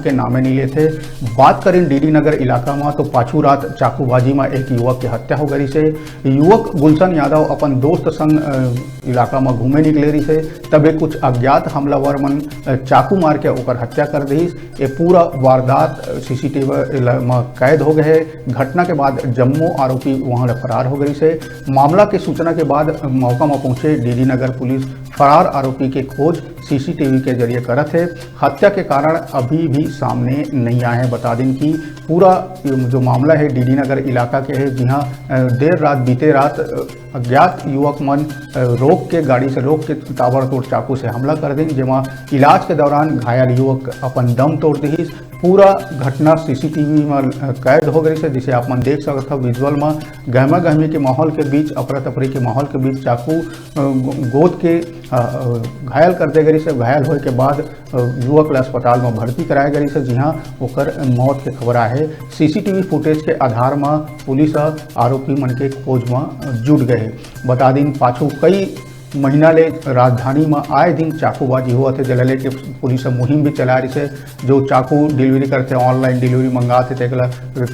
के नामे नहीं लेते। बात करें डीडी नगर इलाका में तो पाछू रात चाकूबाजी में एक युवक की हत्या हो गई से। युवक गुलशन यादव अपन दोस्त संग इलाका में घूमे निकले रही से, तबे कुछ अज्ञात हमलावर मन चाकू मार के ओकर हत्या कर दी। ये पूरा वारदात सीसीटीवी में कैद हो गए। घटना के बाद जम्मू आरोपी वहां फरार हो गई से। मामला की सूचना के बाद मौका में पहुंचे डीडी नगर पुलिस फरार आरोपी के खोज सीसीटीवी के जरिए करत है। हत्या के कारण अभी भी सामने नहीं आए हैं। बता दें कि पूरा जो मामला है डीडी नगर इलाका के है, जहाँ देर रात बीते रात अज्ञात युवक मन गाड़ी से रोक के ताबड़तोड़ चाकू से हमला कर दें, जेमा इलाज के दौरान घायल युवक अपन दम तोड़ दी। पूरा घटना सीसीटीवी में कैद हो गई है, जिसे आप मन देख सकते हो विजुअल में। गहमा गहमी के माहौल के बीच, अफरा तफरी के माहौल के बीच चाकू गोद के घायल कर दे गई से। घायल होने के बाद युवक ला अस्पताल में भर्ती कराया गई से, जहाँ ओकर मौत के खबर है। सीसीटीवी फुटेज के आधार में पुलिस आरोपी मन के खोज में जुट गए। बता दें पाछू कई महीना ले राजधानी में आए दिन चाकूबाजी हुआ थे, जला लेके पुलिस मुहिम भी चला रही है। जो चाकू डिलीवरी करते ऑनलाइन डिलीवरी मंगाते थे,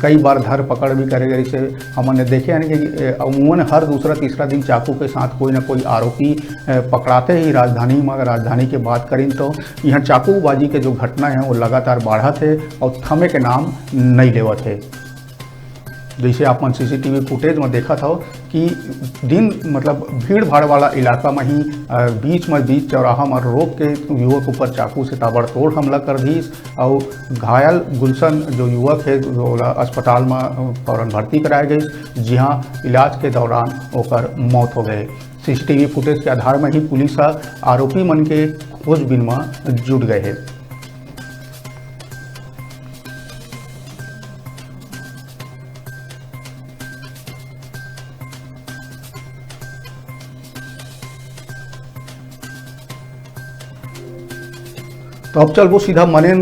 कई बार धर पकड़ भी करे गई से। हमने देखे हैं कि अमूमन हर दूसरा तीसरा दिन चाकू के साथ कोई ना कोई आरोपी पकड़ाते ही राजधानी में। राजधानी की बात करें तो यहाँ चाकूबाजी के जो घटना है वो लगातार बढ़ा थे और थमे के नाम नहीं लेवा थे। जैसे आप मन सीसीटीवी फुटेज में देखा था कि दिन मतलब भीड़ भाड़ वाला इलाका में ही बीच चौराहा में रोक के युवक ऊपर चाकू से ताबड़तोड़ हमला कर दी और घायल गुलशन जो युवक है वो अस्पताल में फौरन भर्ती कराया गई, जहाँ इलाज के दौरान ओकर मौत हो गए। सीसीटीवी फुटेज के आधार में ही पुलिस आरोपी मन के खोजबीन में जुट गए है। तो अब चल वो सीधा मनेनगढ़